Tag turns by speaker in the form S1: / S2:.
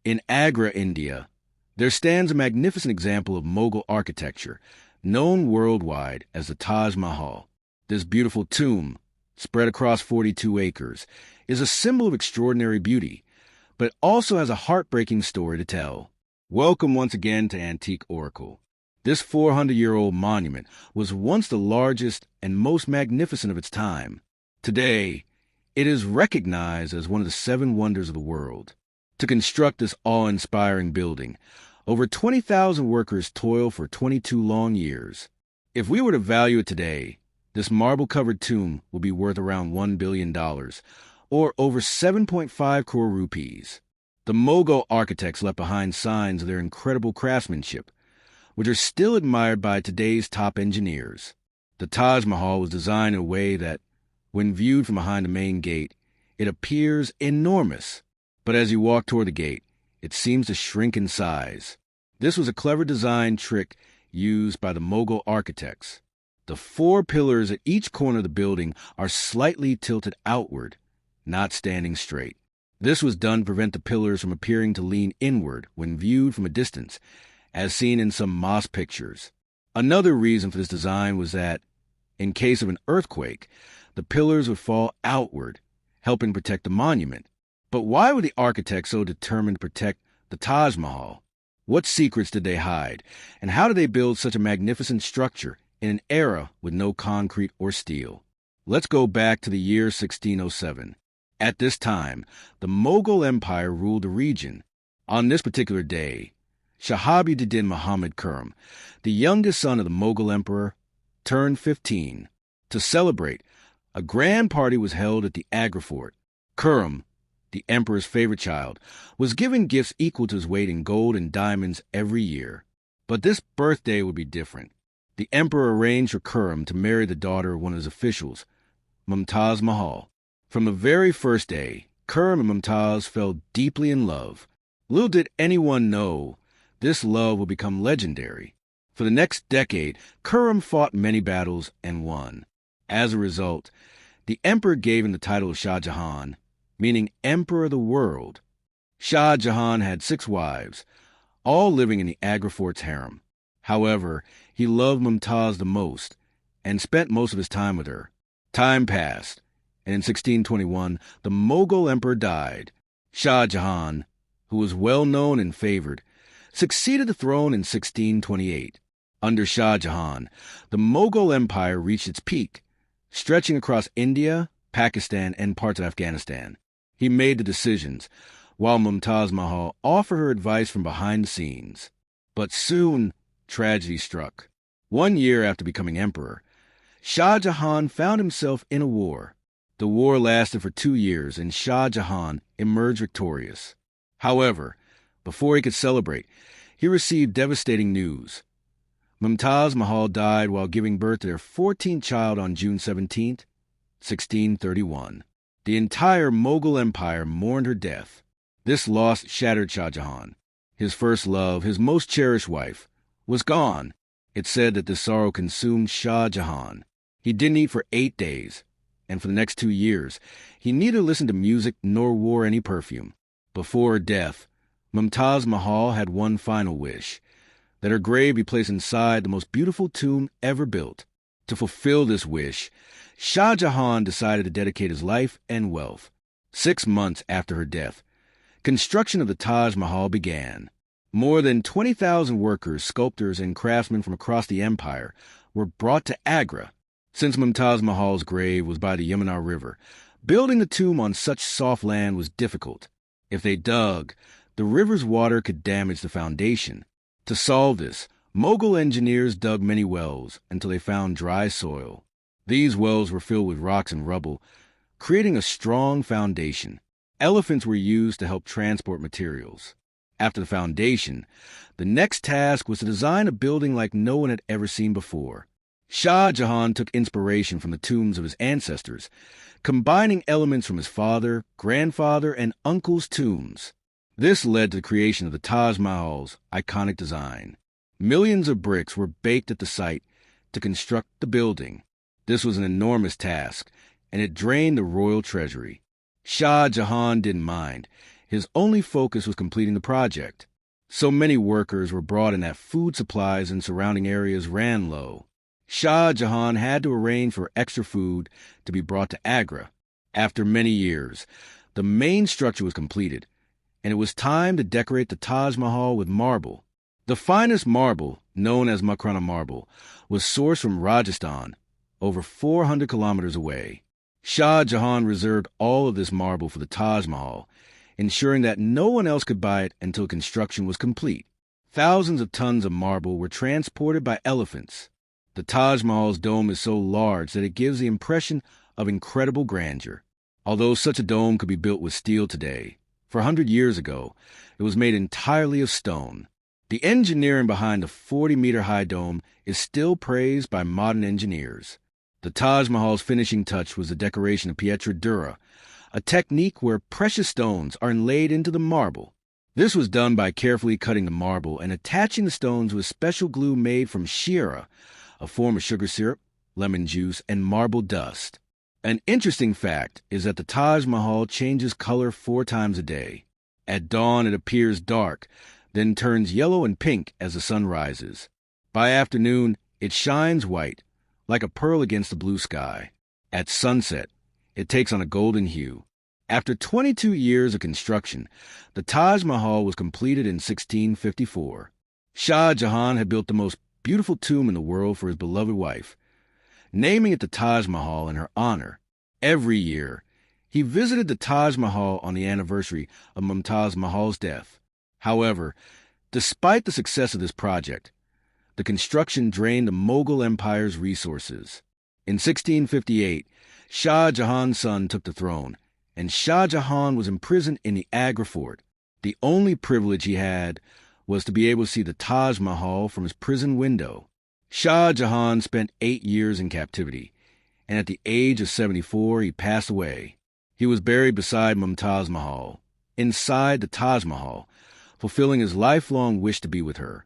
S1: In Agra, India, there stands a magnificent example of Mughal architecture, known worldwide as the Taj Mahal. This beautiful tomb, spread across 42 acres, is a symbol of extraordinary beauty, but also has a heartbreaking story to tell. Welcome once again to Antique Oracle. This 400-year-old monument was once the largest and most magnificent of its time. Today, it is recognized as one of the 7 wonders of the world. To construct this awe-inspiring building, over 20,000 workers toiled for 22 long years. If we were to value it today, this marble-covered tomb will be worth around $1 billion, or over 7.5 crore rupees. The Mughal architects left behind signs of their incredible craftsmanship, which are still admired by today's top engineers. The Taj Mahal was designed in a way that, when viewed from behind the main gate, it appears enormous. But as you walk toward the gate, it seems to shrink in size. This was a clever design trick used by the Mughal architects. The 4 pillars at each corner of the building are slightly tilted outward, not standing straight. This was done to prevent the pillars from appearing to lean inward when viewed from a distance, as seen in some mosque pictures. Another reason for this design was that, in case of an earthquake, the pillars would fall outward, helping protect the monument. But why were the architects so determined to protect the Taj Mahal? What secrets did they hide, and how did they build such a magnificent structure in an era with no concrete or steel? Let's go back to the year 1607. At this time, the Mughal Empire ruled the region. On this particular day, Shahabuddin Muhammad Khurram, the youngest son of the Mughal emperor, turned 15. To celebrate, a grand party was held at the Agra fort. Khurram, the emperor's favorite child, was given gifts equal to his weight in gold and diamonds every year. But this birthday would be different. The emperor arranged for Khurram to marry the daughter of one of his officials, Mumtaz Mahal. From the very first day, Khurram and Mumtaz fell deeply in love. Little did anyone know, this love would become legendary. For the next decade, Khurram fought many battles and won. As a result, the emperor gave him the title of Shah Jahan, meaning Emperor of the World. Shah Jahan had 6 wives, all living in the Agra fort's harem. However, he loved Mumtaz the most and spent most of his time with her. Time passed, and in 1621, the Mughal emperor died. Shah Jahan, who was well known and favored, succeeded the throne in 1628. Under Shah Jahan, the Mughal Empire reached its peak, stretching across India, Pakistan, and parts of Afghanistan. He made the decisions, while Mumtaz Mahal offered her advice from behind the scenes. But soon, tragedy struck. 1 year after becoming emperor, Shah Jahan found himself in a war. The war lasted for 2 years, and Shah Jahan emerged victorious. However, before he could celebrate, he received devastating news. Mumtaz Mahal died while giving birth to their 14th child on June 17, 1631. The entire Mughal Empire mourned her death. This loss shattered Shah Jahan. His first love, his most cherished wife, was gone. It's said that this sorrow consumed Shah Jahan. He didn't eat for 8 days, and for the next 2 years, he neither listened to music nor wore any perfume. Before her death, Mumtaz Mahal had one final wish, that her grave be placed inside the most beautiful tomb ever built. To fulfill this wish, Shah Jahan decided to dedicate his life and wealth. 6 months after her death, construction of the Taj Mahal began. More than 20,000 workers, sculptors, and craftsmen from across the empire were brought to Agra. Since Mumtaz Mahal's grave was by the Yamuna River, building the tomb on such soft land was difficult. If they dug, the river's water could damage the foundation. To solve this, Mughal engineers dug many wells until they found dry soil. These wells were filled with rocks and rubble, creating a strong foundation. Elephants were used to help transport materials. After the foundation, the next task was to design a building like no one had ever seen before. Shah Jahan took inspiration from the tombs of his ancestors, combining elements from his father, grandfather, and uncle's tombs. This led to the creation of the Taj Mahal's iconic design. Millions of bricks were baked at the site to construct the building. This was an enormous task, and it drained the royal treasury. Shah Jahan didn't mind. His only focus was completing the project. So many workers were brought in that food supplies in surrounding areas ran low. Shah Jahan had to arrange for extra food to be brought to Agra. After many years, the main structure was completed, and it was time to decorate the Taj Mahal with marble. The finest marble, known as Makrana marble, was sourced from Rajasthan, over 400 kilometers away. Shah Jahan reserved all of this marble for the Taj Mahal, ensuring that no one else could buy it until construction was complete. Thousands of tons of marble were transported by elephants. The Taj Mahal's dome is so large that it gives the impression of incredible grandeur. Although such a dome could be built with steel today, for 100 years ago, it was made entirely of stone. The engineering behind the 40-meter-high dome is still praised by modern engineers. The Taj Mahal's finishing touch was the decoration of pietra dura, a technique where precious stones are inlaid into the marble. This was done by carefully cutting the marble and attaching the stones with special glue made from shira, a form of sugar syrup, lemon juice, and marble dust. An interesting fact is that the Taj Mahal changes color 4 times a day. At dawn, it appears dark, then turns yellow and pink as the sun rises. By afternoon, it shines white, like a pearl against the blue sky. At sunset, it takes on a golden hue. After 22 years of construction, the Taj Mahal was completed in 1654. Shah Jahan had built the most beautiful tomb in the world for his beloved wife, naming it the Taj Mahal in her honor. Every year, he visited the Taj Mahal on the anniversary of Mumtaz Mahal's death. However, despite the success of this project, the construction drained the Mughal Empire's resources. In 1658, Shah Jahan's son took the throne, and Shah Jahan was imprisoned in the Agra fort. The only privilege he had was to be able to see the Taj Mahal from his prison window. Shah Jahan spent 8 years in captivity, and at the age of 74, he passed away. He was buried beside Mumtaz Mahal, inside the Taj Mahal, fulfilling his lifelong wish to be with her.